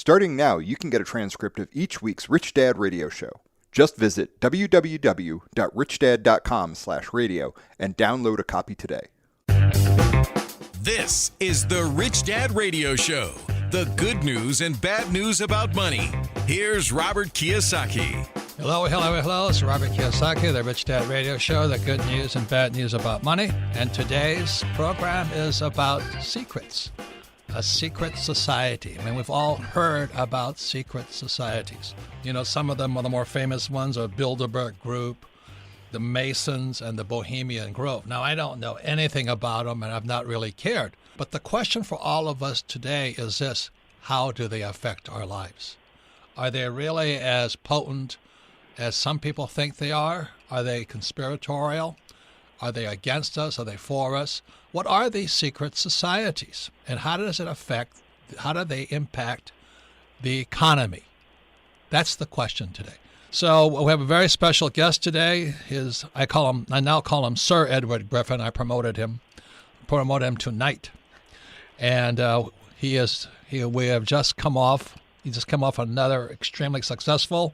Starting now, you can get a transcript of each week's Rich Dad radio show. Just visit www.richdad.com/radio and download a copy today. This is the Rich Dad Radio Show. The good news and bad news about money. Here's Robert Kiyosaki. Hello. It's Robert Kiyosaki, the Rich Dad Radio Show, the good news and bad news about money. And today's program is about secrets. A secret society. I mean, we've all heard about secret societies. You know, some of them are the more famous ones are Bilderberg Group, the Masons, and the Bohemian Grove. Now, I don't know anything about them, and I've not really cared. But the question for all of us today is this: how do they affect our lives? Are they really as potent as some people think they are? Are they conspiratorial? Are they against us? Are they for us? What are these secret societies? And how do they impact the economy? That's the question today. So we have a very special guest today. I now call him Sir Edward Griffin. I promoted him tonight. And he just come off another extremely successful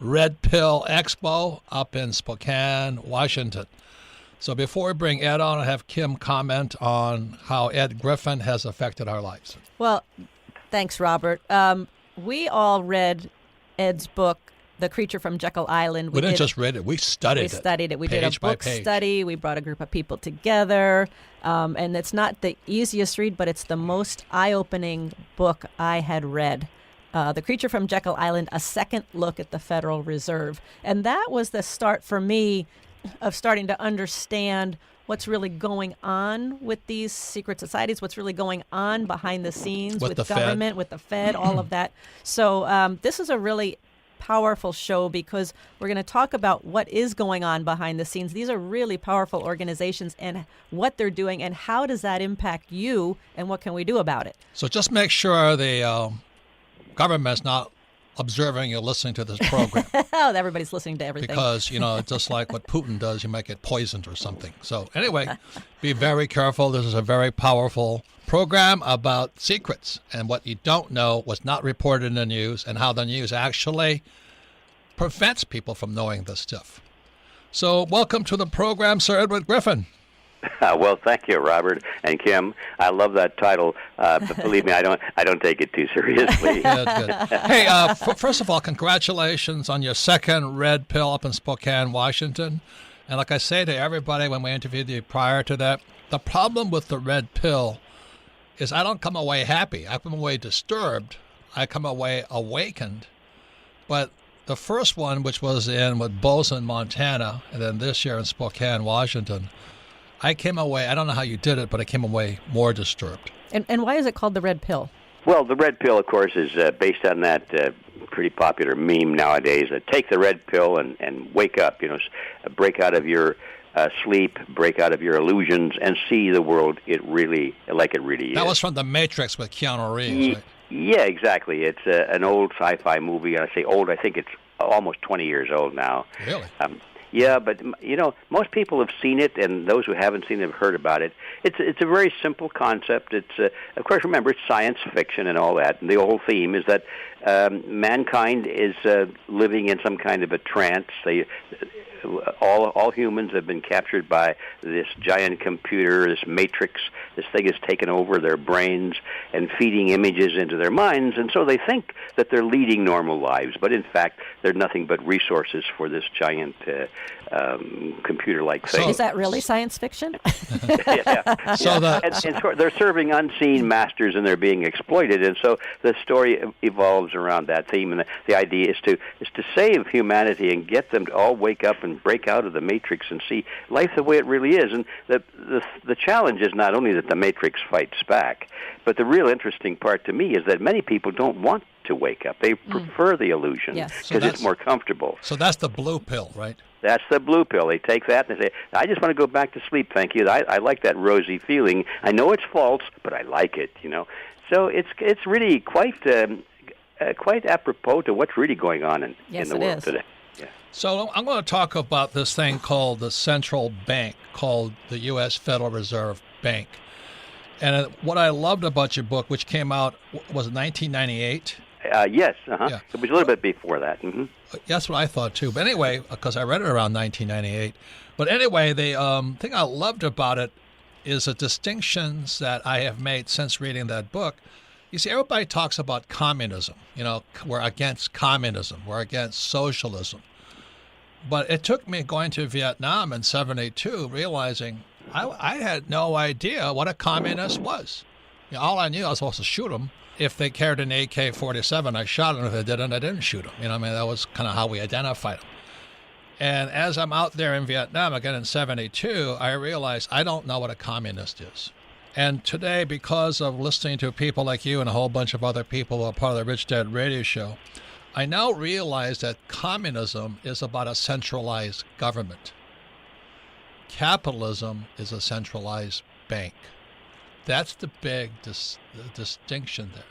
Red Pill Expo up in Spokane, Washington. So before we bring Ed on, I'll have Kim comment on how Ed Griffin has affected our lives. Well, thanks, Robert. We all read Ed's book, The Creature from Jekyll Island. We didn't just read it. We studied it. We studied it. We did a book study. We brought a group of people together. And it's not the easiest read, but it's the most eye-opening book I had read. The Creature from Jekyll Island, A Second Look at the Federal Reserve. And that was the start for me of starting to understand what's really going on with these secret societies, what's really going on behind the scenes with government, with the Fed, all of that. So this is a really powerful show because we're going to talk about what is going on behind the scenes. These are really powerful organizations and what they're doing, and how does that impact you, and what can we do about it? So just make sure the government's not observing you listening to this program. Oh, everybody's listening to everything. Because, just like what Putin does, you might get poisoned or something. So anyway, be very careful. This is a very powerful program about secrets and what you don't know, what's not reported in the news, and how the news actually prevents people from knowing this stuff. So welcome to the program, Sir Edward Griffin. Well, thank you, Robert and Kim. I love that title, but believe me, I don't take it too seriously. Good. Hey, first of all, congratulations on your second Red Pill up in Spokane, Washington. And like I say to everybody when we interviewed you prior to that, the problem with the Red Pill is I don't come away happy. I come away disturbed. I come away awakened. But the first one, which was in Bozeman, Montana, and then this year in Spokane, Washington, I came away, I don't know how you did it, but I came away more disturbed. And why is it called the Red Pill? Well, the Red Pill, of course, is based on that pretty popular meme nowadays, take the red pill and wake up, break out of your sleep, break out of your illusions, and see the world like it really is. That was from The Matrix with Keanu Reeves, right? Yeah, exactly. It's an old sci-fi movie, and I say old, I think it's almost 20 years old now. Really? Yeah, but, most people have seen it, and those who haven't seen it have heard about it. It's a very simple concept. It's, of course, remember, it's science fiction and all that, and the whole theme is that mankind is living in some kind of a trance. All humans have been captured by this giant computer, this matrix. This thing has taken over their brains and feeding images into their minds, and so they think that they're leading normal lives, but in fact, they're nothing but resources for this giant computer-like thing. So, is that really science fiction? Yeah. So they're serving unseen masters, and they're being exploited, and so the story evolves around that theme, and the idea is to save humanity and get them to all wake up and break out of the matrix and see life the way it really is. And the challenge is not only that the matrix fights back, but the real interesting part to me is that many people don't want to wake up. They prefer the illusion because it's more comfortable. So that's the blue pill, right? That's the blue pill. They take that and they say, I just want to go back to sleep, thank you. I like that rosy feeling. I know it's false, but I like it, So it's really quite apropos to what's really going on in the world today. Yeah. So I'm going to talk about this thing called the central bank, called the U.S. Federal Reserve Bank. And what I loved about your book, which came out, was it 1998? Yes. Yeah. It was a little bit before that. Mm-hmm. That's what I thought too. But anyway, because I read it around 1998. But anyway, the thing I loved about it is the distinctions that I have made since reading that book. You see, everybody talks about communism. We're against communism. We're against socialism. But it took me going to Vietnam in '72, realizing I had no idea what a communist was. All I knew, I was supposed to shoot them. If they carried an AK-47, I shot them. If they didn't, I didn't shoot them. That was kind of how we identified them. And as I'm out there in Vietnam again in '72, I realized I don't know what a communist is. And today, because of listening to people like you and a whole bunch of other people who are part of the Rich Dad Radio Show, I now realize that communism is about a centralized government. Capitalism is a centralized bank. That's the big distinction there.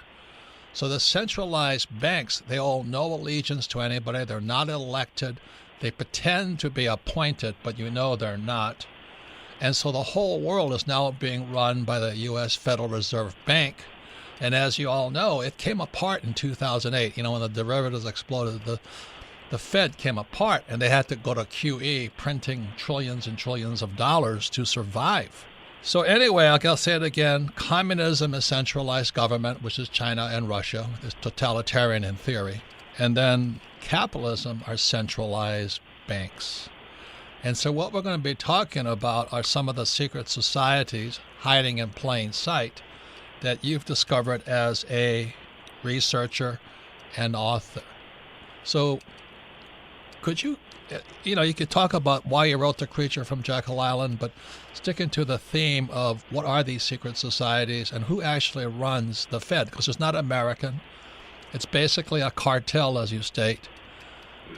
So the centralized banks, they owe no allegiance to anybody. They're not elected. They pretend to be appointed, but they're not. And so the whole world is now being run by the U.S. Federal Reserve Bank. And as you all know, it came apart in 2008. When the derivatives exploded, the Fed came apart, and they had to go to QE, printing trillions and trillions of dollars to survive. So anyway, I'll say it again. Communism is centralized government, which is China and Russia. It's totalitarian in theory. And then capitalism are centralized banks. And so what we're going to be talking about are some of the secret societies hiding in plain sight that you've discovered as a researcher and author. So could you could talk about why you wrote The Creature from Jekyll Island, but sticking to the theme of what are these secret societies and who actually runs the Fed, because it's not American. It's basically a cartel, as you state.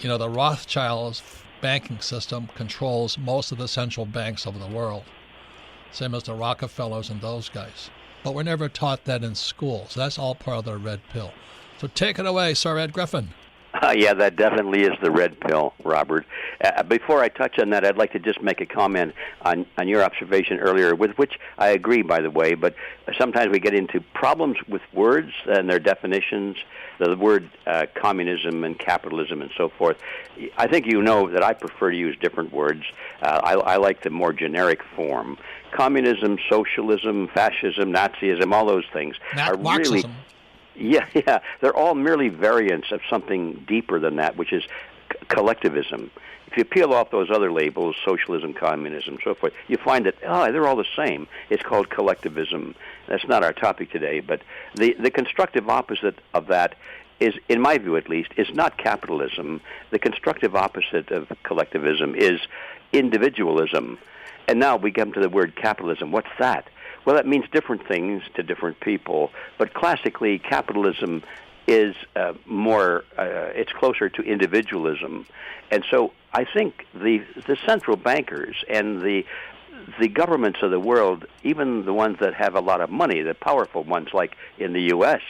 The Rothschilds banking system controls most of the central banks of the world, same as the Rockefellers and those guys. But we're never taught that in school, so that's all part of the red pill. So take it away, Sir Ed Griffin. Yeah, that definitely is the red pill, Robert. Before I touch on that, I'd like to just make a comment on your observation earlier, with which I agree, by the way, but sometimes we get into problems with words and their definitions, the word communism and capitalism and so forth. I think you know that I prefer to use different words. I like the more generic form. Communism, socialism, fascism, Nazism, all those things are Marxism. Really... Yeah, they're all merely variants of something deeper than that, which is collectivism. If you peel off those other labels, socialism, communism, so forth, you find that, they're all the same. It's called collectivism. That's not our topic today, but the constructive opposite of that is, in my view at least, is not capitalism. The constructive opposite of collectivism is individualism. And now we come to the word capitalism. What's that? Well, that means different things to different people, but classically, capitalism is it's closer to individualism. And so I think the central bankers and the governments of the world, even the ones that have a lot of money, the powerful ones like in the U.S.,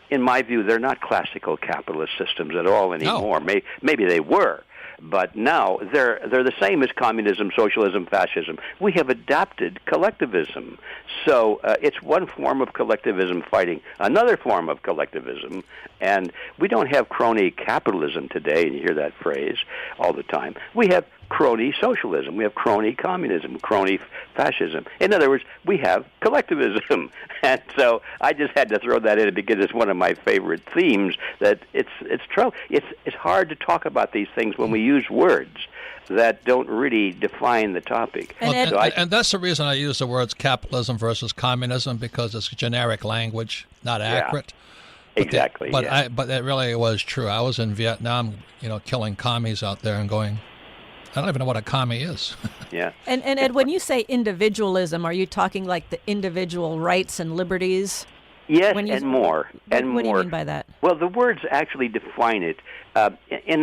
in my view, they're not classical capitalist systems at all anymore. No. Maybe they were. But now they're the same as communism, socialism, fascism. We have adapted collectivism. So it's one form of collectivism fighting another form of collectivism. And we don't have crony capitalism today, and you hear that phrase all the time. We have crony socialism. We have crony communism, crony fascism. In other words, we have collectivism. And so I just had to throw that in because it's one of my favorite themes, that it's true. It's hard to talk about these things when we use words that don't really define the topic. And that's the reason I use the words capitalism versus communism, because it's generic language, not accurate. Exactly. But it really was true. I was in Vietnam, killing commies out there and going, I don't even know what a commie is. Yeah. And Ed, when you say individualism, are you talking like the individual rights and liberties? Yes, and more. What do you mean by that? Well, the words actually define it. In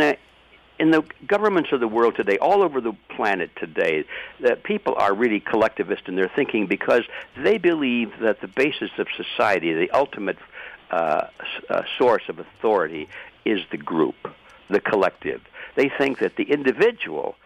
the governments of the world today, all over the planet today, that people are really collectivist in their thinking because they believe that the basis of society, the ultimate source of authority, is the group, the collective. They think that the individual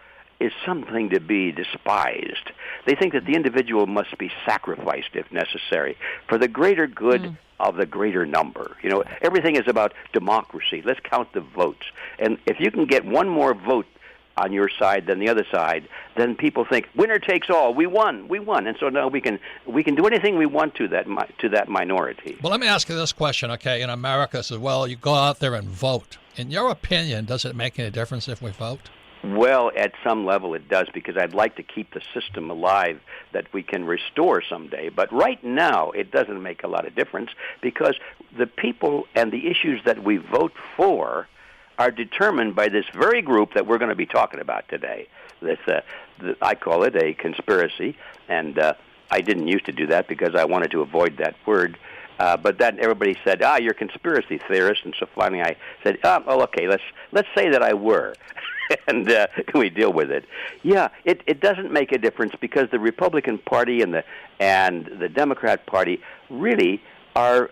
is something to be despised. They think that the individual must be sacrificed if necessary for the greater good of the greater number. You know, everything is about democracy. Let's count the votes. And if you can get one more vote on your side than the other side, then people think winner takes all. We won, and so now we can do anything we want to that minority. Well, let me ask you this question. Okay, in America, says, well, you go out there and vote. In your opinion, does it make any difference if we vote? Well, at some level it does, because I'd like to keep the system alive that we can restore someday. But right now it doesn't make a lot of difference, because the people and the issues that we vote for are determined by this very group that we're going to be talking about today. I call it a conspiracy, and I didn't used to do that because I wanted to avoid that word. But then everybody said, you're a conspiracy theorist, and so finally I said, okay, let's say that I were. And can we deal with it? Yeah, it doesn't make a difference, because the Republican Party and the Democrat Party really are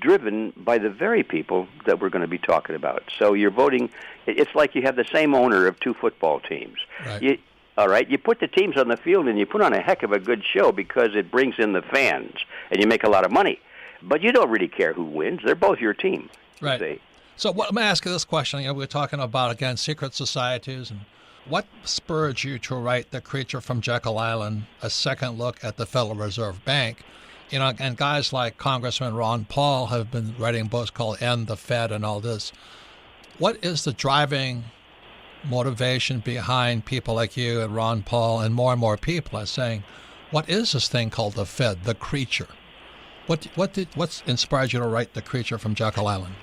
driven by the very people that we're going to be talking about. So you're voting. It's like you have the same owner of two football teams. Right. All right, you put the teams on the field and you put on a heck of a good show because it brings in the fans and you make a lot of money. But you don't really care who wins. They're both your team. Right. See? So let me ask you this question. You know, we're talking about, again, secret societies. And what spurred you to write The Creature from Jekyll Island, a second look at the Federal Reserve Bank? You know, and guys like Congressman Ron Paul have been writing books called End the Fed and all this. What is the driving motivation behind people like you and Ron Paul and more people are saying, what is this thing called the Fed, the creature? What's inspired you to write The Creature from Jekyll Island?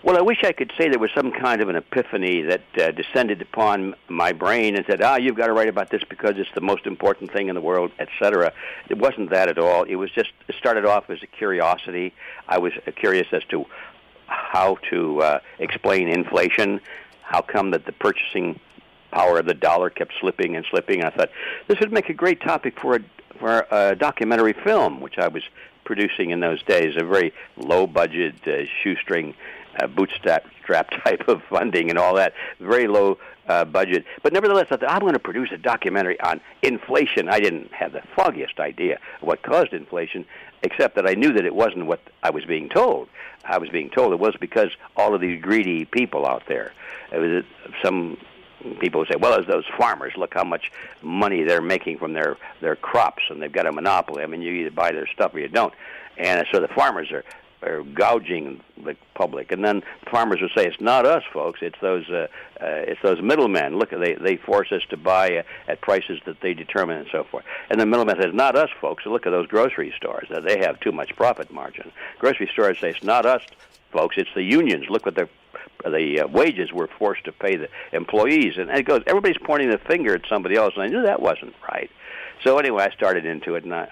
Well, I wish I could say there was some kind of an epiphany that descended upon my brain and said, you've got to write about this because it's the most important thing in the world, etc. It wasn't that at all. It started off as a curiosity. I was curious as to how to explain inflation. How come that the purchasing power of the dollar kept slipping and slipping? And I thought this would make a great topic for a documentary film, which I was producing in those days, a very low-budget, shoestring, bootstrap type of funding and all that, very low budget. But nevertheless, I thought, I'm going to produce a documentary on inflation. I didn't have the foggiest idea of what caused inflation, except that I knew that it wasn't what I was being told. I was being told it was because all of these greedy people out there. Some people would say, well, as those farmers, look how much money they're making from their crops, and they've got a monopoly. I mean, you either buy their stuff or you don't. And so the farmers are gouging the public, and then farmers will say, "It's not us, folks. It's those middlemen. Look, they force us to buy at prices that they determine, and so forth." And the middleman says, "Not us, folks. Look at those grocery stores. They have too much profit margin." Grocery stores say, "It's not us, folks. It's the unions. Look what the wages we're forced to pay the employees." And it goes. Everybody's pointing the finger at somebody else, and I knew that wasn't right. So anyway, I started into it, and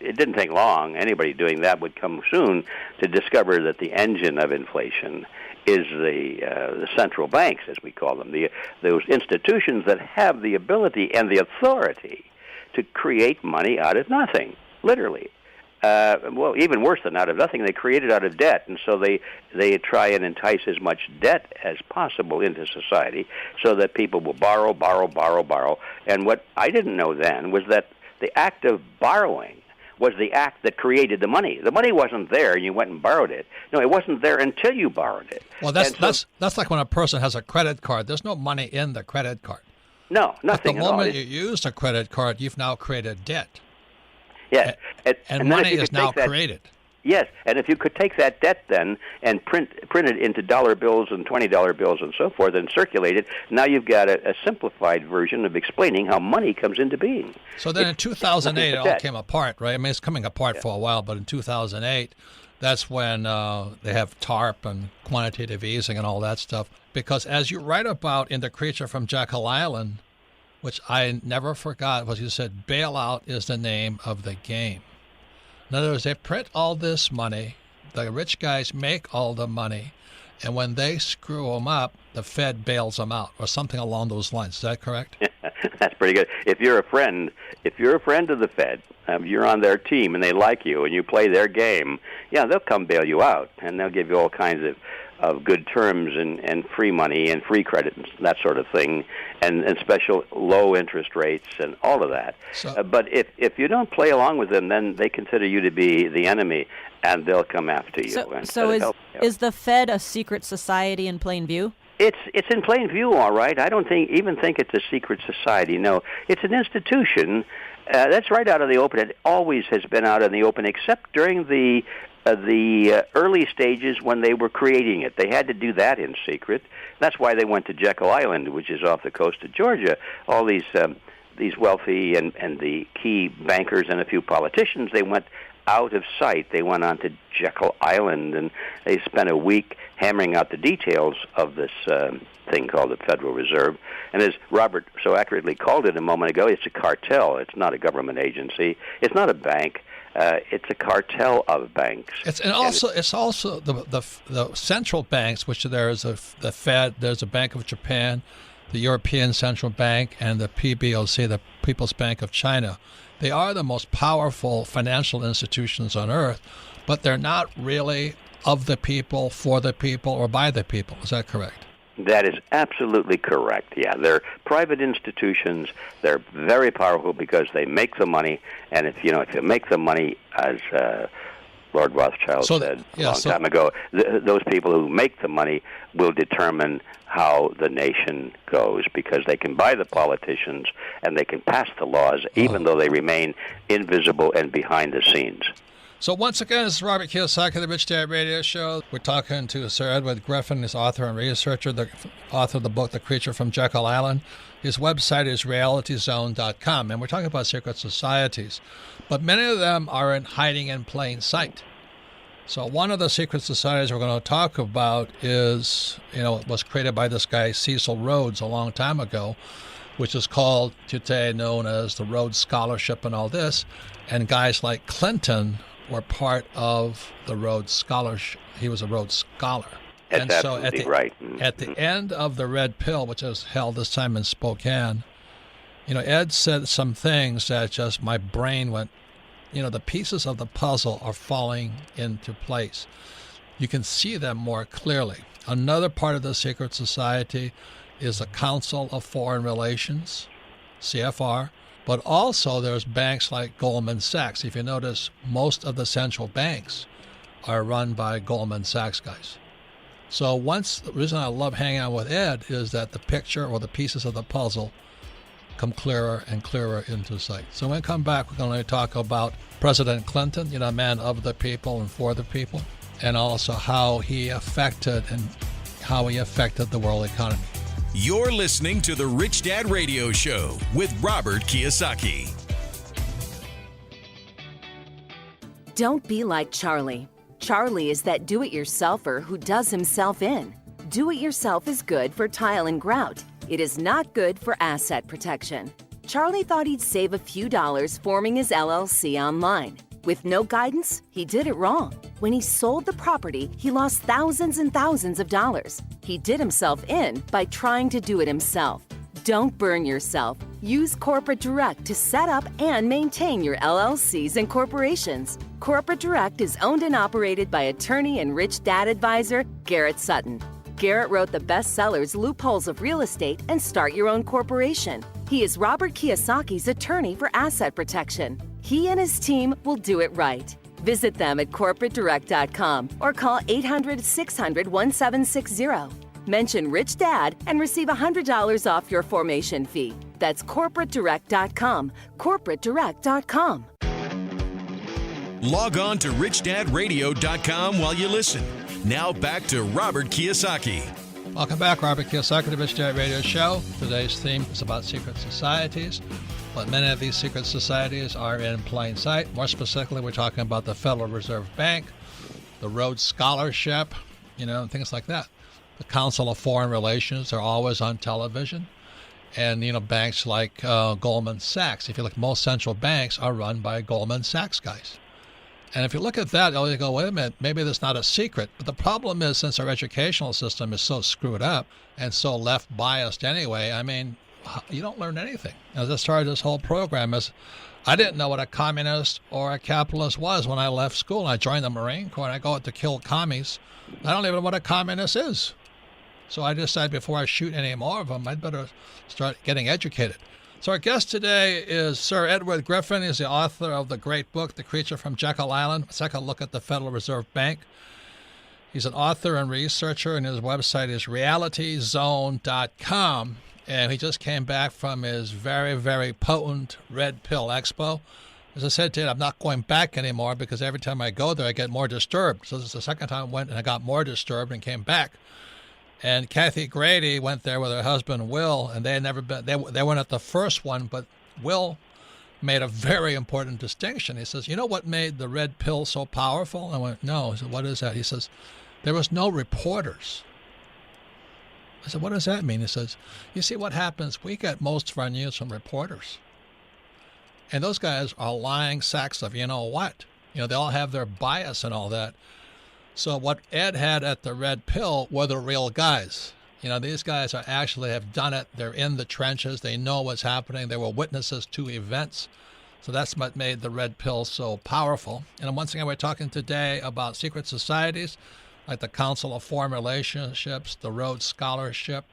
it didn't take long. Anybody doing that would come soon to discover that the engine of inflation is the central banks, as we call them, those institutions that have the ability and the authority to create money out of nothing, literally. Well, even worse than out of nothing, they create it out of debt, and so they try and entice as much debt as possible into society so that people will borrow. And what I didn't know then was that the act of borrowing was the act that created the money. The money wasn't there, and you went and borrowed it. No, it wasn't there until you borrowed it. Well, that's like when a person has a credit card. There's no money in the credit card. No, nothing at all. At the moment you use a credit card, you've now created debt. Yes. And money is now created. Yes, and if you could take that debt then and print it into dollar bills and $20 bills and so forth and circulate it, now you've got a simplified version of explaining how money comes into being. So then in 2008, it all came apart, right? I mean, it's coming apart for a while, but in 2008, that's when they have TARP and quantitative easing and all that stuff. Because as you write about in The Creature from Jekyll Island, which I never forgot, was you said bailout is the name of the game. In other words, they print all this money, the rich guys make all the money, and when they screw them up, the Fed bails them out, or something along those lines. Is that correct? That's pretty good. If you're a friend of the Fed, you're on their team and they like you and you play their game, yeah, they'll come bail you out, and they'll give you all kinds good terms and free money and free credit and that sort of thing, and special low interest rates and all of that. But if you don't play along with them, then they consider you to be the enemy, and they'll come after you. So is the Fed a secret society in plain view? It's in plain view, all right. I don't even think it's a secret society. No, it's an institution that's right out in the open. It always has been out in the open, except during the early stages when they were creating it. They had to do that in secret. That's why they went to Jekyll Island, which is off the coast of Georgia. All these wealthy and the key bankers and a few politicians, they went out of sight. They went on to Jekyll Island, and they spent a week hammering out the details of this thing called the Federal Reserve. And as Robert so accurately called it a moment ago, it's a cartel. It's not a government agency. It's not a bank. It's a cartel of banks. It's also the central banks, which there is the Fed, there's a Bank of Japan, the European Central Bank, and the PBOC, the People's Bank of China. They are the most powerful financial institutions on earth, but they're not really of the people, for the people, or by the people. Is that correct? That is absolutely correct. Yeah, they're private institutions. They're very powerful because they make the money, and if you make the money, as Lord Rothschild said a long time ago, those people who make the money will determine how the nation goes, because they can buy the politicians and they can pass the laws, even though they remain invisible and behind the scenes. So once again, this is Robert Kiyosaki of the Rich Dad Radio Show. We're talking to Sir Edward Griffin, his author and researcher, the author of the book, The Creature from Jekyll Island. His website is realityzone.com, and we're talking about secret societies. But many of them are hiding in plain sight. So one of the secret societies we're going to talk about is, was created by this guy Cecil Rhodes a long time ago, which is called today known as the Rhodes Scholarship and all this. And guys like Clinton were part of the Rhodes Scholarship. He was a Rhodes Scholar. That's absolutely right. At the end of the Red Pill, which was held this time in Spokane, Ed said some things that just my brain went, the pieces of the puzzle are falling into place. You can see them more clearly. Another part of the secret society is the Council of Foreign Relations, CFR, but also there's banks like Goldman Sachs. If you notice, most of the central banks are run by Goldman Sachs guys. So the reason I love hanging out with Ed is that the picture or the pieces of the puzzle come clearer and clearer into sight. So when we come back, we're going to talk about President Clinton, a man of the people and for the people, and also how he affected the world economy. You're listening to the Rich Dad Radio Show with Robert Kiyosaki. Don't be like Charlie. Charlie is that do-it-yourselfer who does himself in. Do-it-yourself is good for tile and grout. It is not good for asset protection. Charlie thought he'd save a few dollars forming his LLC online. With no guidance, he did it wrong. When he sold the property, he lost thousands and thousands of dollars. He did himself in by trying to do it himself. Don't burn yourself. Use Corporate Direct to set up and maintain your LLCs and corporations. Corporate Direct is owned and operated by attorney and Rich Dad advisor Garrett Sutton. Garrett wrote the bestsellers Loopholes of Real Estate and Start Your Own Corporation. He is Robert Kiyosaki's attorney for asset protection. He and his team will do it right. Visit them at corporatedirect.com or call 800-600-1760. Mention Rich Dad and receive $100 off your formation fee. That's corporatedirect.com. corporatedirect.com. Log on to richdadradio.com while you listen. Now back to Robert Kiyosaki. Welcome back, Robert Kiyosaki, the Rich Dad Radio Show. Today's theme is about secret societies, but many of these secret societies are in plain sight. More specifically, we're talking about the Federal Reserve Bank, the Rhodes Scholarship, things like that. The Council of Foreign Relations are always on television. And, banks like Goldman Sachs. If you look, most central banks are run by Goldman Sachs guys. And if you look at that, you go, wait a minute, maybe that's not a secret. But the problem is, since our educational system is so screwed up and so left-biased anyway, you don't learn anything. As I started this whole program, I didn't know what a communist or a capitalist was when I left school. I joined the Marine Corps, and I go out to kill commies. I don't even know what a communist is. So I decided before I shoot any more of them, I'd better start getting educated. So our guest today is Sir Edward Griffin. He's the author of the great book, The Creature from Jekyll Island, a second look at the Federal Reserve Bank. He's an author and researcher, and his website is realityzone.com. And he just came back from his very, very potent Red Pill Expo. As I said to you, I'm not going back anymore because every time I go there, I get more disturbed. So this is the second time I went and I got more disturbed and came back. And Kathy Grady went there with her husband, Will, and they had never been, they weren't at the first one, but Will made a very important distinction. He says, you know what made the red pill so powerful? I went, no. He said, what is that? He says, there was no reporters. I said, what does that mean? He says, you see what happens, we get most of our news from reporters. And those guys are lying sacks of you know what. You know, they all have their bias and all that. So what Ed had at the Red Pill were the real guys. You know, these guys are actually have done it. They're in the trenches. They know what's happening. They were witnesses to events. So that's what made the Red Pill so powerful. And once again, we're talking today about secret societies, like the Council of Foreign Relationships, the Rhodes Scholarship,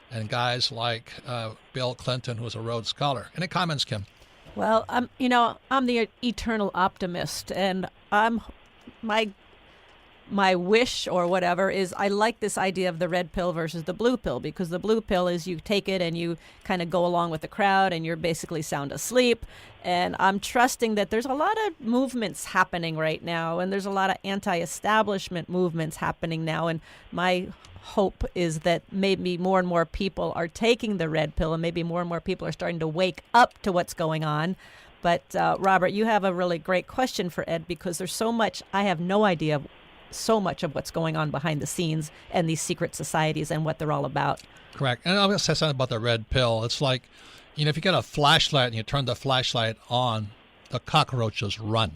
and guys like Bill Clinton, who was a Rhodes Scholar. Any comments, Kim? Well, I'm the eternal optimist, and my wish or whatever is I like this idea of the red pill versus the blue pill, because the blue pill is you take it and you kind of go along with the crowd and you're basically sound asleep. And I'm trusting that there's a lot of movements happening right now, and there's a lot of anti-establishment movements happening now. And my hope is that maybe more and more people are taking the red pill, and maybe more and more people are starting to wake up to what's going on. But Robert, you have a really great question for Ed, because there's so much, I have no idea so much of what's going on behind the scenes and these secret societies and what they're all about. Correct. And I'm going to say something about the red pill. It's like, you know, if you get a flashlight and you turn the flashlight on, the cockroaches run.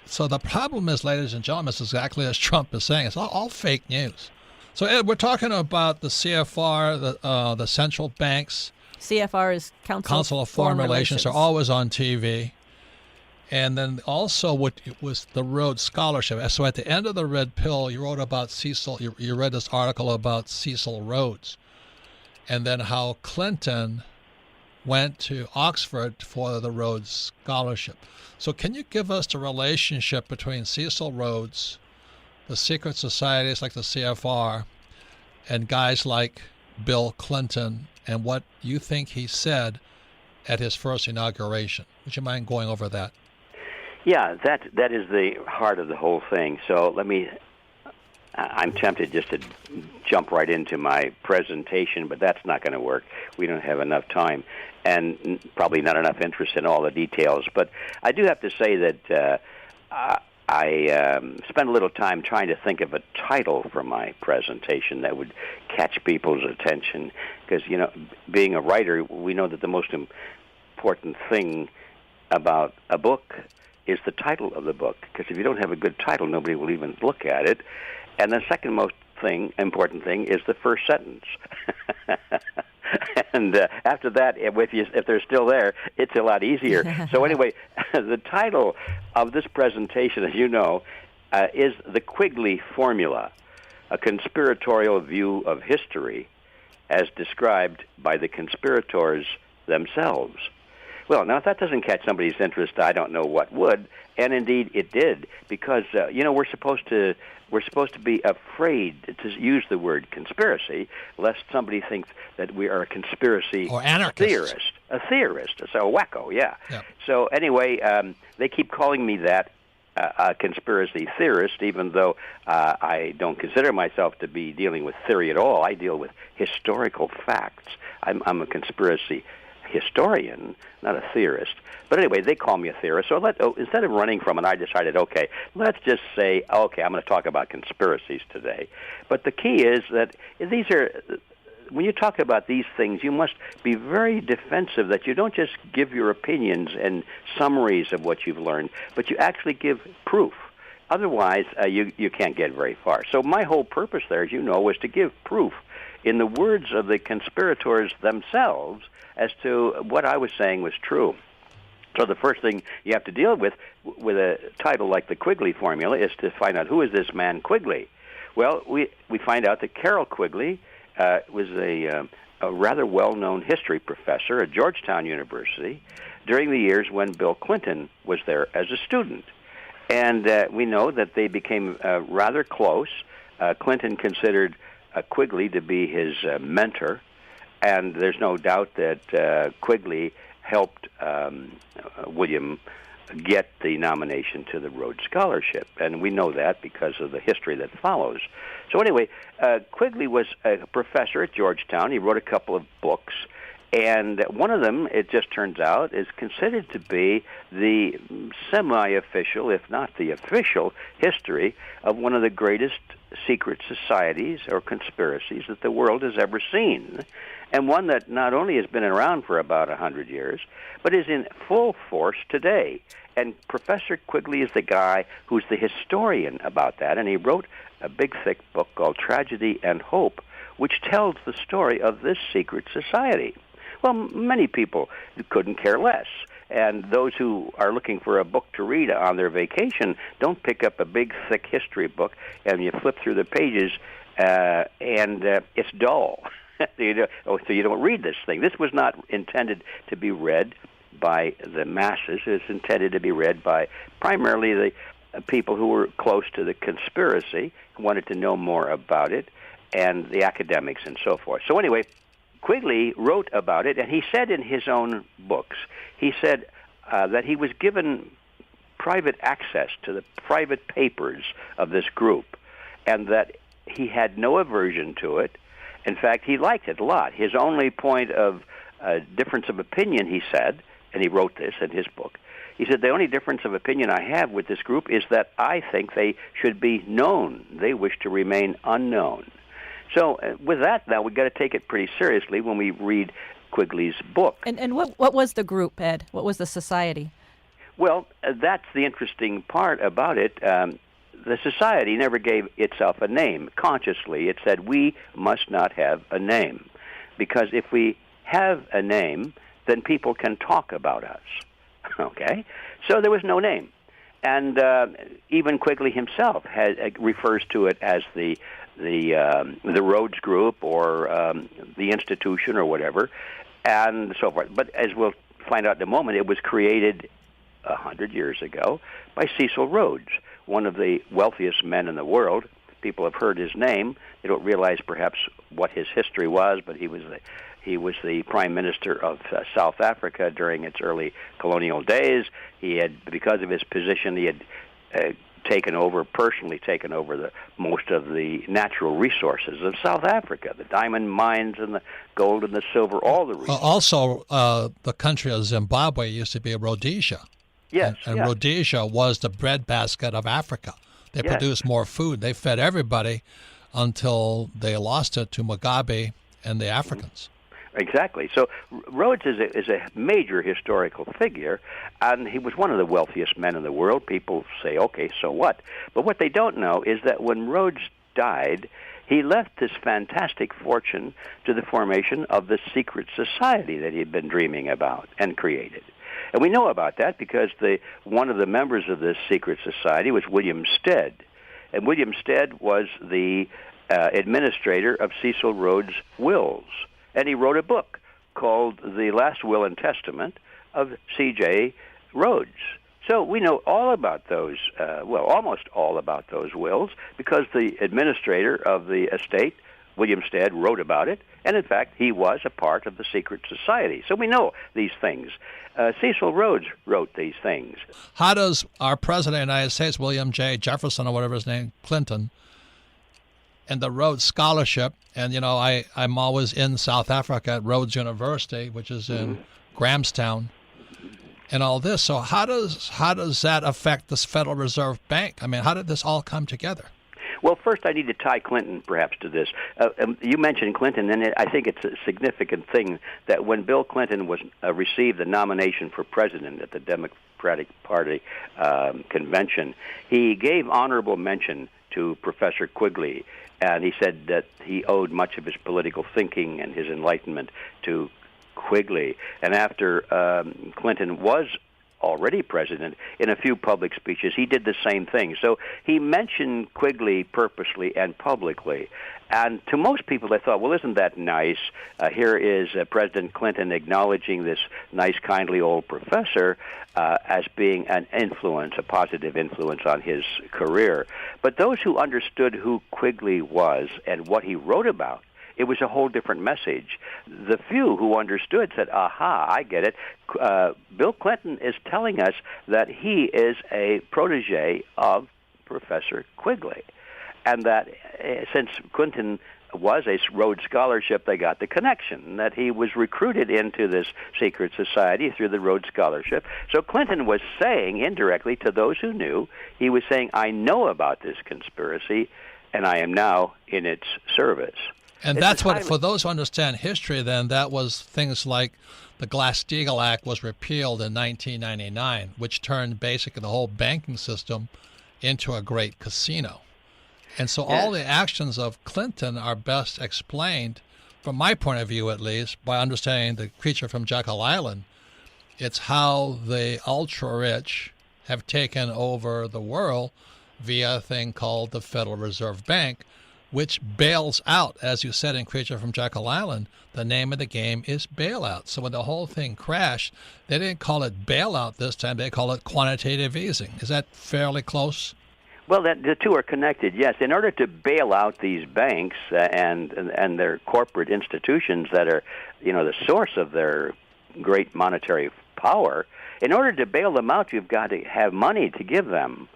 So the problem is, ladies and gentlemen, it's exactly as Trump is saying. It's all fake news. So, Ed, we're talking about the CFR, the central banks. CFR is Council of Foreign Relations. They're always on TV. And then also what was the Rhodes Scholarship. So at the end of the Red Pill, you wrote about Cecil. You read this article about Cecil Rhodes, and then how Clinton went to Oxford for the Rhodes Scholarship. So can you give us the relationship between Cecil Rhodes, the secret societies like the CFR, and guys like Bill Clinton, and what you think he said at his first inauguration? Would you mind going over that? Yeah, that is the heart of the whole thing. So I'm tempted just to jump right into my presentation, but that's not going to work. We don't have enough time and probably not enough interest in all the details. But I do have to say that I spent a little time trying to think of a title for my presentation that would catch people's attention, because, you know, being a writer, we know that the most important thing about a book is the title of the book, because if you don't have a good title, nobody will even look at it. And the second most important thing is the first sentence. And after that, if they're still there, it's a lot easier. So anyway, the title of this presentation, as you know, is The Quigley Formula, a conspiratorial view of history as described by the conspirators themselves. Well, now, if that doesn't catch somebody's interest, I don't know what would. And indeed, it did, because we're supposed to be afraid to use the word conspiracy, lest somebody thinks that we are a conspiracy or anarchist. theorist, so a wacko, yeah. Yep. So anyway, they keep calling me that, a conspiracy theorist, even though I don't consider myself to be dealing with theory at all. I deal with historical facts. I'm a conspiracy historian, not a theorist. But anyway, they call me a theorist. So instead of running from it, I decided, okay, let's just say, okay, I'm going to talk about conspiracies today. But the key is that when you talk about these things, you must be very defensive, that you don't just give your opinions and summaries of what you've learned, but you actually give proof. Otherwise, you can't get very far. So my whole purpose there, as you know, was to give proof in the words of the conspirators themselves as to what I was saying was true. So the first thing you have to deal with a title like the Quigley Formula is to find out who is this man Quigley. Well, we find out that Carroll Quigley was a rather well-known history professor at Georgetown University during the years when Bill Clinton was there as a student. And we know that they became rather close. Clinton considered Quigley to be his mentor, and there's no doubt that Quigley helped William get the nomination to the Rhodes Scholarship, and we know that because of the history that follows. So anyway, Quigley was a professor at Georgetown. He wrote a couple of books, and one of them, it just turns out, is considered to be the semi-official, if not the official, history of one of the greatest secret societies or conspiracies that the world has ever seen, and one that not only has been around for about 100 years, but is in full force today. And Professor Quigley is the guy who's the historian about that, and he wrote a big, thick book called Tragedy and Hope, which tells the story of this secret society. Well, many people couldn't care less. And those who are looking for a book to read on their vacation don't pick up a big, thick history book and you flip through the pages and it's dull. So you don't read this thing. This was not intended to be read by the masses. It's intended to be read by primarily the people who were close to the conspiracy, who wanted to know more about it, and the academics and so forth. So anyway, Quigley wrote about it, and he said in his own books, he said that he was given private access to the private papers of this group, and that he had no aversion to it. In fact, he liked it a lot. His only point of difference of opinion, he said, and he wrote this in his book, he said, the only difference of opinion I have with this group is that I think they should be known. They wish to remain unknown. So with that, now, we've got to take it pretty seriously when we read Quigley's book. And what was the group, Ed? What was the society? Well, that's the interesting part about it. The society never gave itself a name consciously. It said, we must not have a name, because if we have a name, then people can talk about us. Okay? So there was no name. And even Quigley himself refers to it as the Rhodes Group or the institution or whatever, and so forth. But as we'll find out in a moment, it was created 100 years ago by Cecil Rhodes, one of the wealthiest men in the world. People have heard his name. They don't realize perhaps what his history was, but he was the prime minister of South Africa during its early colonial days. He had, because of his position, he had personally taken over most of the natural resources of South Africa, the diamond mines and the gold and the silver, all the resources. Also, the country of Zimbabwe used to be Rhodesia. Yes. And Rhodesia was the breadbasket of Africa. They produced more food. They fed everybody until they lost it to Mugabe and the Africans. Exactly. So Rhodes is a major historical figure, and he was one of the wealthiest men in the world. People say, okay, so what? But what they don't know is that when Rhodes died, he left this fantastic fortune to the formation of the secret society that he'd been dreaming about and created. And we know about that because one of the members of this secret society was William Stead. And William Stead was the administrator of Cecil Rhodes' wills. And he wrote a book called The Last Will and Testament of C.J. Rhodes. So we know all about those, almost all about those wills, because the administrator of the estate, William Stead, wrote about it, and in fact, he was a part of the secret society. So we know these things. Cecil Rhodes wrote these things. How does our president of the United States, William J. Jefferson, or whatever his name, Clinton, and the Rhodes Scholarship, and, I'm always in South Africa at Rhodes University, which is in Grahamstown, and all this. So how does that affect this Federal Reserve Bank? I mean, how did this all come together? Well, first I need to tie Clinton perhaps to this. You mentioned Clinton, and I think it's a significant thing that when Bill Clinton received the nomination for president at the Democratic Party convention. He gave honorable mention to Professor Quigley, and he said that he owed much of his political thinking and his enlightenment to Quigley. And after Clinton was already president, in a few public speeches, he did the same thing. So he mentioned Quigley purposely and publicly. And to most people, they thought, well, isn't that nice? Here is President Clinton acknowledging this nice, kindly old professor as being an influence, a positive influence on his career. But those who understood who Quigley was and what he wrote about, it was a whole different message. The few who understood said, aha, I get it. Bill Clinton is telling us that he is a protege of Professor Quigley, and that since Clinton was a Rhodes Scholarship, they got the connection, that he was recruited into this secret society through the Rhodes Scholarship. So Clinton was saying indirectly to those who knew, he was saying, I know about this conspiracy, and I am now in its service. And that's what, for those who understand history, then that was things like the Glass-Steagall Act was repealed in 1999, which turned basically the whole banking system into a great casino. And so all the actions of Clinton are best explained, from my point of view at least, by understanding the creature from Jekyll Island. It's how the ultra-rich have taken over the world via a thing called the Federal Reserve Bank, which bails out, as you said in Creature from Jekyll Island. The name of the game is bailout. So when the whole thing crashed, they didn't call it bailout this time. They call it quantitative easing. Is that fairly close? Well, the two are connected, yes. In order to bail out these banks and their corporate institutions that are, the source of their great monetary power, in order to bail them out, you've got to have money to give them.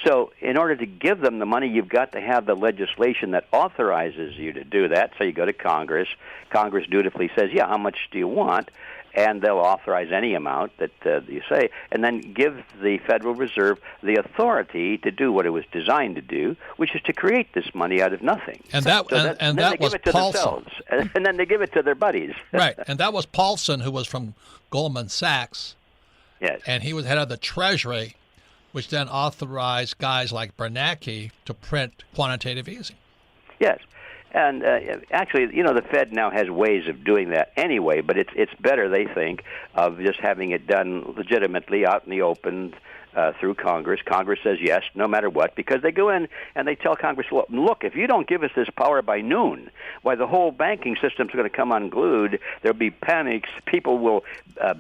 So in order to give them the money, you've got to have the legislation that authorizes you to do that. So you go to Congress. Congress dutifully says, yeah, how much do you want? And they'll authorize any amount that you say, and then give the Federal Reserve the authority to do what it was designed to do, which is to create this money out of nothing. And that was Paulson. And then they give it to their buddies. Right, and that was Paulson, who was from Goldman Sachs. Yes. And he was head of the Treasury, which then authorized guys like Bernanke to print quantitative easing. Yes. And actually, the Fed now has ways of doing that anyway, but it's better, they think, of just having it done legitimately out in the open through Congress. Congress says yes, no matter what, because they go in and they tell Congress, well, look, if you don't give us this power by noon, why, the whole banking system's going to come unglued. There'll be panics. People will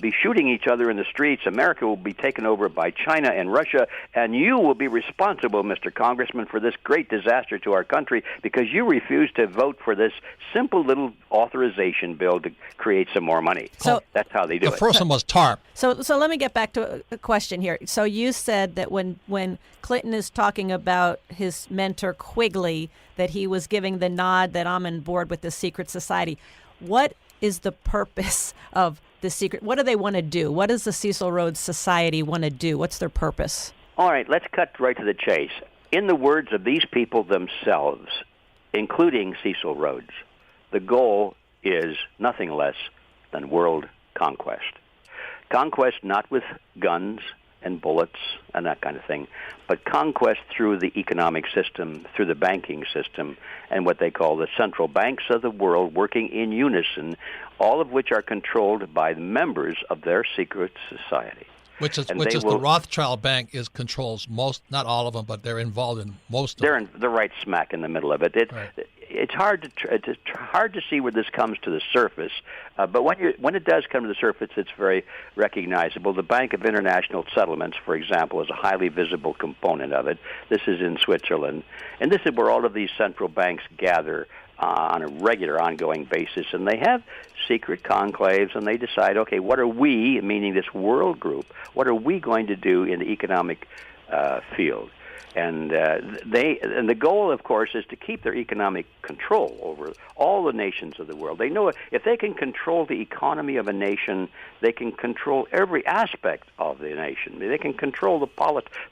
be shooting each other in the streets. America will be taken over by China and Russia, and you will be responsible, Mr. Congressman, for this great disaster to our country because you refuse to vote for this simple little authorization bill to create some more money. So that's how they do it. The first one was TARP. So let me get back to a question here. So you said that when Clinton is talking about his mentor Quigley, that he was giving the nod that I'm on board with the secret society. What is the purpose of the secret? What do they want to do? What does the Cecil Rhodes Society want to do? What's their purpose? All right, let's cut right to the chase. In the words of these people themselves, including Cecil Rhodes, the goal is nothing less than world conquest. Conquest not with guns and bullets and that kind of thing, but conquest through the economic system, through the banking system, and what they call the central banks of the world working in unison, all of which are controlled by the members of their secret society. Which is the Rothschild Bank controls most, not all of them, but they're involved in most of them. They're right smack in the middle of it. It's hard to see where this comes to the surface, but when it does come to the surface, it's very recognizable. The Bank of International Settlements, for example, is a highly visible component of it. This is in Switzerland, and this is where all of these central banks gather on a regular, ongoing basis, and they have secret conclaves, and they decide, okay, what are we, meaning this world group, what are we going to do in the economic field? And the goal, of course, is to keep their economic control over all the nations of the world. They know if they can control the economy of a nation, they can control every aspect of the nation. They can control the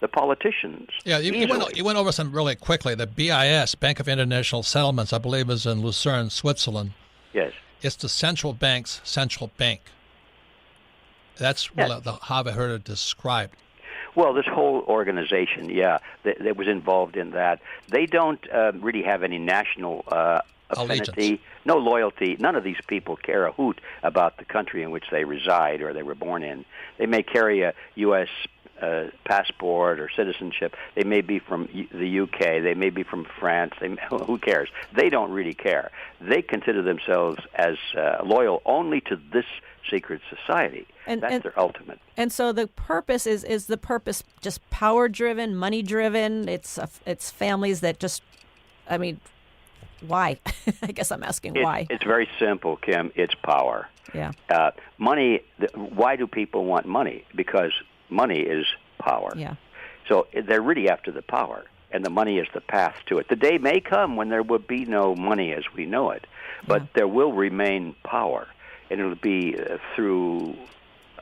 politicians. Yeah, you went over some really quickly. The BIS, Bank of International Settlements, I believe is in Lucerne, Switzerland. Yes. It's the central bank's central bank. That's really how I heard it described. Well, this whole organization, that was involved in that. They don't really have any national affinity, allegiance. No loyalty. None of these people care a hoot about the country in which they reside or they were born in. They may carry a U.S. Passport or citizenship. They may be from the UK. They may be from France. Who cares? They don't really care. They consider themselves as loyal only to this secret society. That's their ultimate. And so the purpose is the purpose just power-driven, money-driven? It's families that just, I mean, why? I guess I'm asking why. It's very simple, Kim. It's power. Yeah. Money. Why do people want money? Because money is power. Yeah. So they're really after the power, and the money is the path to it. The day may come when there will be no money as we know it, but there will remain power, and it'll be through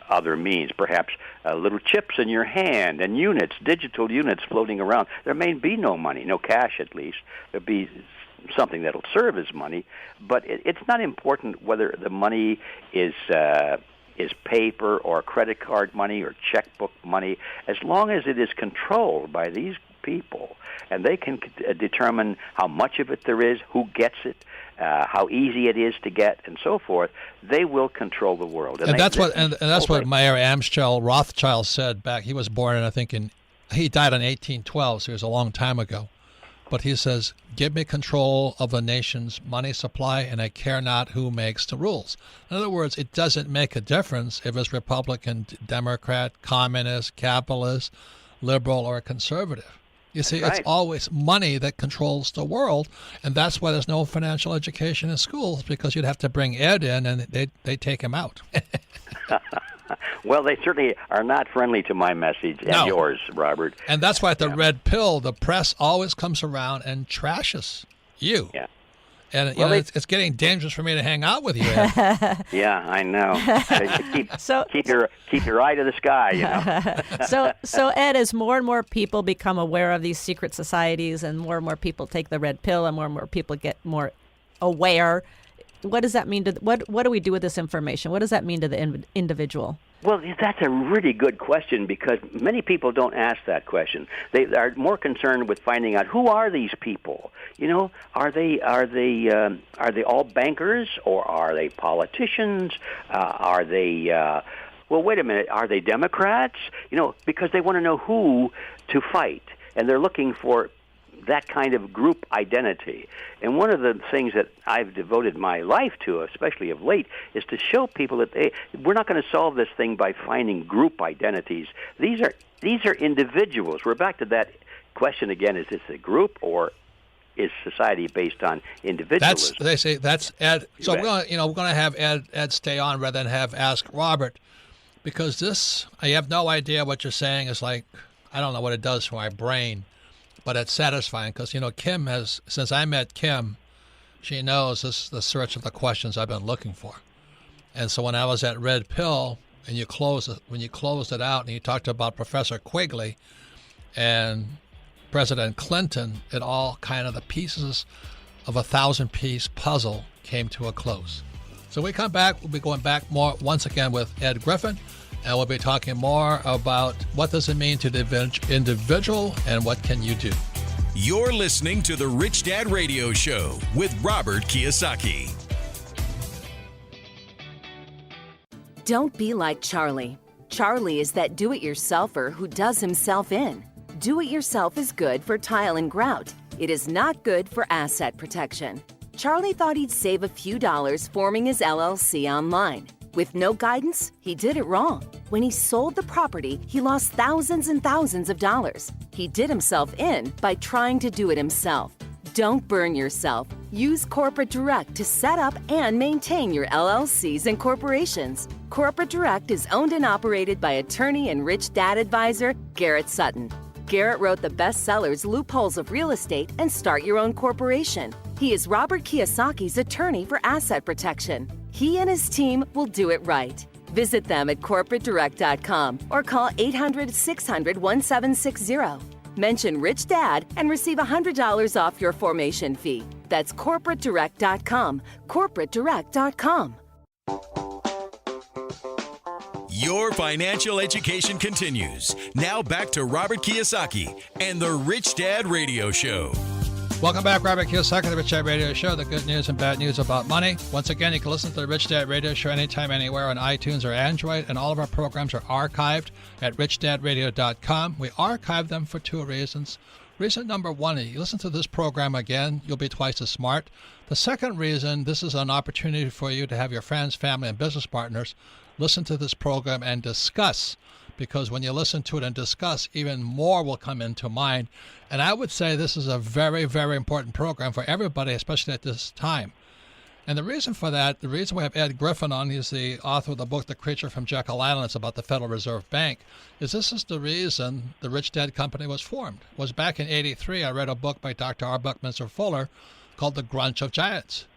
other means, perhaps little chips in your hand and units, digital units floating around. There may be no money, no cash at least. There'll be something that'll serve as money, but it's not important whether the money is paper or credit card money or checkbook money, as long as it is controlled by these people, and they can determine how much of it there is, who gets it, how easy it is to get, and so forth. They will control the world, and that's what Mayer Amschel Rothschild said back. He was born, I think, he died in 1812, so it was a long time ago. But he says, give me control of the nation's money supply, and I care not who makes the rules. In other words, it doesn't make a difference if it's Republican, Democrat, communist, capitalist, liberal, or conservative. You see, It's always money that controls the world, and that's why there's no financial education in schools, because you'd have to bring Ed in, and they take him out. Well, they certainly are not friendly to my message and yours, Robert. And that's why at the Red Pill, the press always comes around and trashes you. Yeah. And it's getting dangerous for me to hang out with you, Ed. Yeah, I know. Keep your eye to the sky, you know. So Ed, as more and more people become aware of these secret societies, and more people take the Red Pill, and more people get more aware, what does that mean to what do we do with this information? What does that mean to the individual? Well, that's a really good question, because many people don't ask that question. They are more concerned with finding out who are these people. You know, are they all bankers, or are they politicians? Are they well, wait a minute, are they Democrats? You know, because they want to know who to fight, and they're looking for that kind of group identity. And one of the things that I've devoted my life to, especially of late, is to show people that we're not going to solve this thing by finding group identities. These are individuals. We're back to that question again: is this a group, or is society based on individualism? That's Ed. So we're going to have Ed stay on rather than have ask Robert, because I have no idea what you're saying is like. I don't know what it does for my brain. But it's satisfying because, Kim since I met Kim, she knows this is the search of the questions I've been looking for. And so when I was at Red Pill, and when you closed it out and you talked about Professor Quigley and President Clinton, it all kind of the pieces of a 1,000-piece puzzle came to a close. So we come back, we'll be going back more once again with Ed Griffin. And we'll be talking more about what does it mean to the individual and what can you do. You're listening to The Rich Dad Radio Show with Robert Kiyosaki. Don't be like Charlie. Charlie is that do-it-yourselfer who does himself in. Do-it-yourself is good for tile and grout. It is not good for asset protection. Charlie thought he'd save a few dollars forming his LLC online. With no guidance, he did it wrong. When he sold the property, he lost thousands and thousands of dollars. He did himself in by trying to do it himself. Don't burn yourself. Use Corporate Direct to set up and maintain your LLCs and corporations. Corporate Direct is owned and operated by attorney and rich dad advisor Garrett Sutton. Garrett wrote the bestsellers Loopholes of Real Estate and Start Your Own Corporation. He is Robert Kiyosaki's attorney for asset protection. He and his team will do it right. Visit them at corporatedirect.com or call 800-600-1760. Mention Rich Dad and receive $100 off your formation fee. That's corporatedirect.com. corporatedirect.com. Your financial education continues. Now back to Robert Kiyosaki and the Rich Dad Radio Show. Welcome back, Robert Kiyosaki, the Rich Dad Radio Show, the good news and bad news about money. Once again, you can listen to the Rich Dad Radio Show anytime, anywhere on iTunes or Android, and all of our programs are archived at richdadradio.com. We archive them for two reasons. Reason number one, if you listen to this program again, you'll be twice as smart. The second reason, this is an opportunity for you to have your friends, family, and business partners listen to this program and discuss, because when you listen to it and discuss, even more will come into mind. And I would say this is a very, very important program for everybody, especially at this time. And the reason for that, the reason we have Ed Griffin on, he's the author of the book, The Creature from Jekyll Island, it's about the Federal Reserve Bank, is this is the reason the Rich Dad Company was formed. It was back in '83, I read a book by Dr. R. Buckminster Fuller called The Grunch of Giants.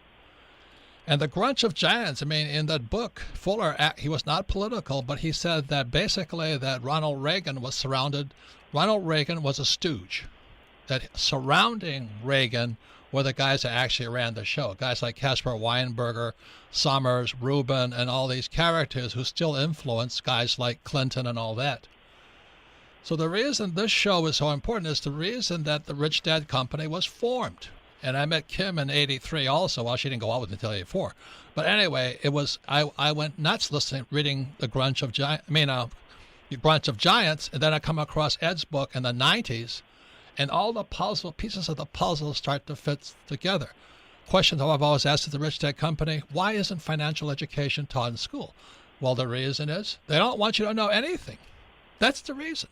And the Grunch of Giants, I mean, in that book, Fuller, he was not political, but he said that basically that Ronald Reagan was a stooge. That surrounding Reagan were the guys that actually ran the show. Guys like Caspar Weinberger, Summers, Rubin, and all these characters who still influence guys like Clinton and all that. So the reason this show is so important is the reason that the Rich Dad Company was formed. And I met Kim in '83 also. Well, she didn't go out with me until '84. But anyway, it was I went nuts reading The Grunch of Giants, and then I come across Ed's book in the '90s, and all the pieces of the puzzle start to fit together. Questions I've always asked at the Rich Dad Company: why isn't financial education taught in school? Well, the reason is they don't want you to know anything. That's the reason.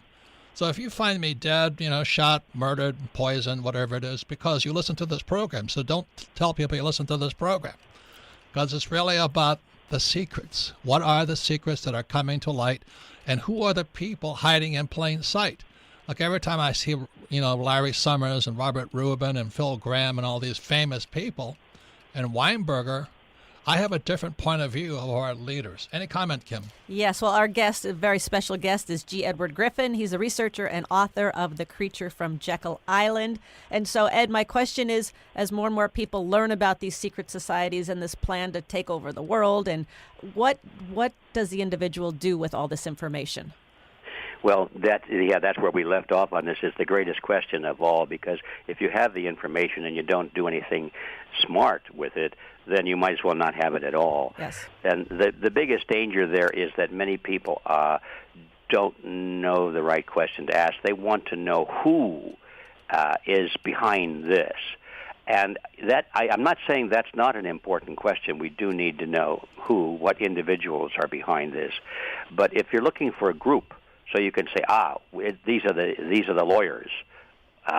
So if you find me dead, shot, murdered, poisoned, whatever it is, because you listen to this program. So don't tell people you listen to this program, because it's really about the secrets. What are the secrets that are coming to light, and who are the people hiding in plain sight? Like every time I see, Larry Summers and Robert Rubin and Phil Graham and all these famous people, and Weinberger, I have a different point of view of our leaders. Any comment, Kim? Yes, well, our guest, a very special guest, is G. Edward Griffin. He's a researcher and author of The Creature from Jekyll Island. And so, Ed, my question is, as more and more people learn about these secret societies and this plan to take over the world, and what does the individual do with all this information? Well, that's where we left off on this. Is the greatest question of all, because if you have the information and you don't do anything smart with it, then you might as well not have it at all. Yes. And the biggest danger there is that many people don't know the right question to ask. They want to know who is behind this. And that I'm not saying that's not an important question. We do need to know what individuals are behind this. But if you're looking for a group, so you can say, these are the lawyers.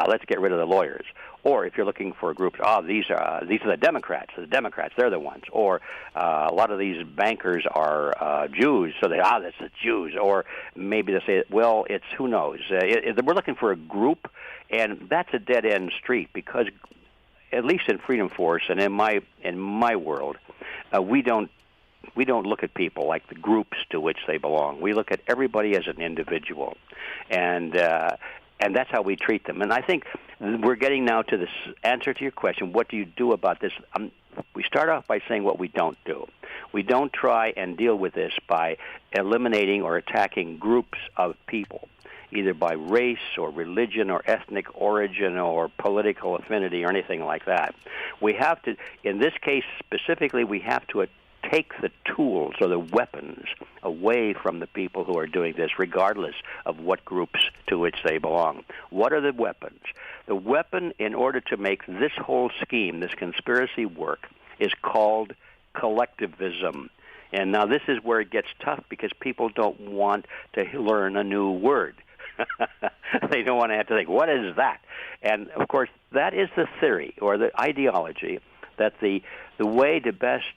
Let's get rid of the lawyers. Or if you're looking for a group, these are the Democrats. The Democrats, they're the ones. Or a lot of these bankers are Jews, so that's the Jews. Or maybe they say, well, it's who knows. We're looking for a group, and that's a dead-end street, because at least in Freedom Force and in my world, we don't look at people like the groups to which they belong. We look at everybody as an individual, and that's how we treat them. And I think we're getting now to this answer to your question, what do you do about this? We start off by saying what we don't do. We don't try and deal with this by eliminating or attacking groups of people, either by race or religion or ethnic origin or political affinity or anything like that. We have to, in this case specifically, we have to take the tools or the weapons away from the people who are doing this, regardless of what groups to which they belong. What are the weapons? The weapon, in order to make this whole scheme, this conspiracy work, is called collectivism. And now this is where it gets tough, because people don't want to learn a new word. They don't want to have to think, what is that? And, of course, that is the theory or the ideology that the way to best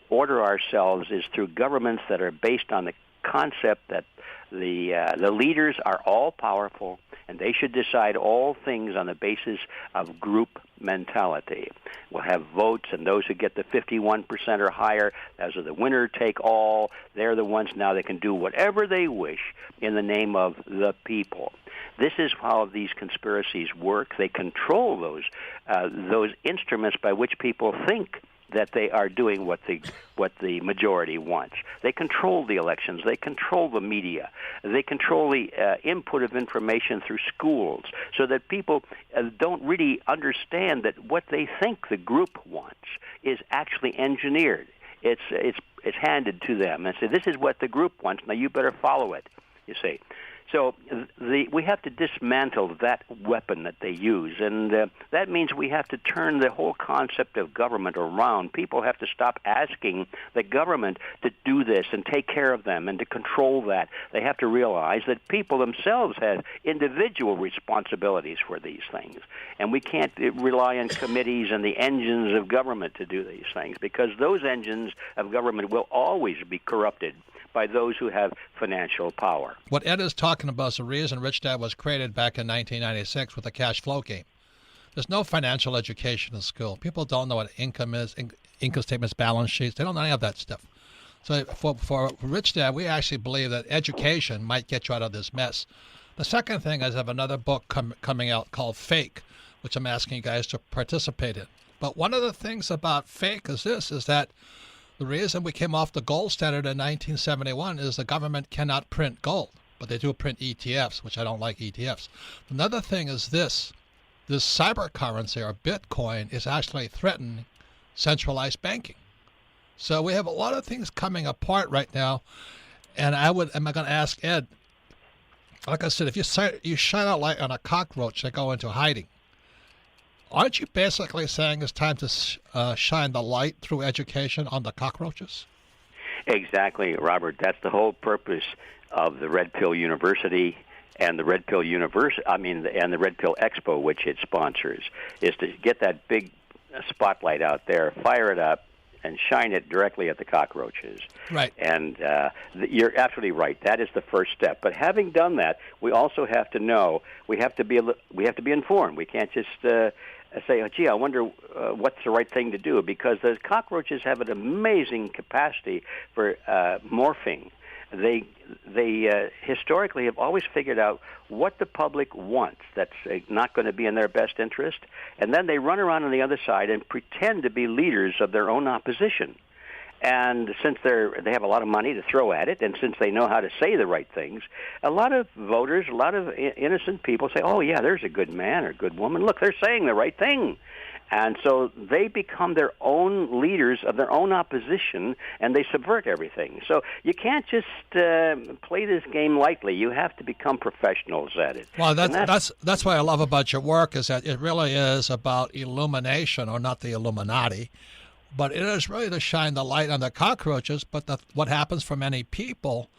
order ourselves is through governments that are based on the concept that the leaders are all powerful and they should decide all things on the basis of group mentality. We'll have votes, and those who get the 51% or higher, those are the winner take all. They're the ones now that can do whatever they wish in the name of the people. This is how these conspiracies work. They control those instruments by which people think that they are doing what the majority wants. They control the elections. They control the media. They control the input of information through schools, so that people don't really understand that what they think the group wants is actually engineered. It's handed to them and say, this is what the group wants. Now you better follow it. You see. So we have to dismantle that weapon that they use, and that means we have to turn the whole concept of government around. People have to stop asking the government to do this and take care of them and to control that. They have to realize that people themselves have individual responsibilities for these things, and we can't rely on committees and the engines of government to do these things, because those engines of government will always be corrupted by those who have financial power. What Ed is talking about is the reason Rich Dad was created back in 1996 with the cash flow game. There's no financial education in school. People don't know what income is, income statements, balance sheets. They don't know any of that stuff. So for Rich Dad, we actually believe that education might get you out of this mess. The second thing is I have another book coming out called Fake, which I'm asking you guys to participate in. But one of the things about Fake is that the reason we came off the gold standard in 1971 is the government cannot print gold, but they do print ETFs, which I don't like ETFs. Another thing is this cyber currency or Bitcoin is actually threatening centralized banking. So we have a lot of things coming apart right now, and I'm going to ask Ed, like I said, if you shine a light on a cockroach, they go into hiding. Aren't you basically saying it's time to shine the light through education on the cockroaches? Exactly, Robert. That's the whole purpose of the Red Pill University and the Red Pill and the Red Pill Expo, which it sponsors, is to get that big spotlight out there, fire it up, and shine it directly at the cockroaches. Right. And you're absolutely right. That is the first step. But having done that, we also have to know we have to be informed. We can't just say, oh, gee, I wonder what's the right thing to do, because the cockroaches have an amazing capacity for morphing. They historically have always figured out what the public wants that's not going to be in their best interest, and then they run around on the other side and pretend to be leaders of their own opposition. And since they have a lot of money to throw at it, and since they know how to say the right things, a lot of voters, a lot of innocent people say, oh, yeah, there's a good man or good woman. Look, they're saying the right thing. And so they become their own leaders of their own opposition, and they subvert everything. So you can't just play this game lightly. You have to become professionals at it. Well, that's what I love about your work, is that it really is about illumination, or not the Illuminati, but it is really to shine the light on the cockroaches. But what happens for many people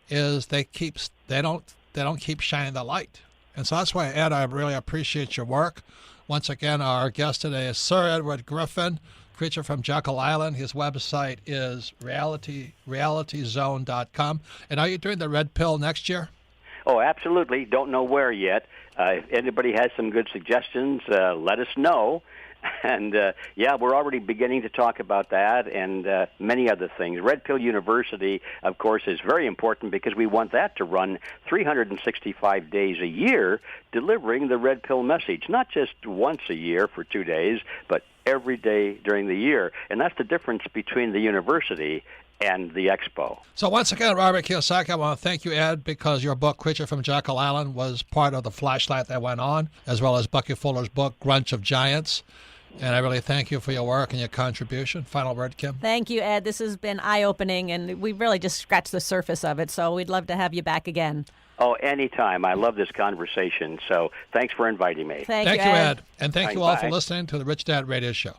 is they don't keep shining the light. And so that's why, Ed, I really appreciate your work. Once again, our guest today is Sir Edward Griffin, creature from Jekyll Island. His website is realityzone.com. And are you doing the Red Pill next year? Oh, absolutely. Don't know where yet. If anybody has some good suggestions, let us know. And, yeah, we're already beginning to talk about that and many other things. Red Pill University, of course, is very important because we want that to run 365 days a year, delivering the Red Pill message, not just once a year for 2 days, but every day during the year. And that's the difference between the university and the expo. So once again, Robert Kiyosaki, I want to thank you, Ed, because your book, Creature from Jekyll Island, was part of the flashlight that went on, as well as Bucky Fuller's book, Grunch of Giants. And I really thank you for your work and your contribution. Final word, Kim. Thank you, Ed. This has been eye-opening, and we really just scratched the surface of it, so we'd love to have you back again. Oh, anytime. I love this conversation, so thanks for inviting me. Thank you, Ed. And thank you all for listening to the Rich Dad Radio Show.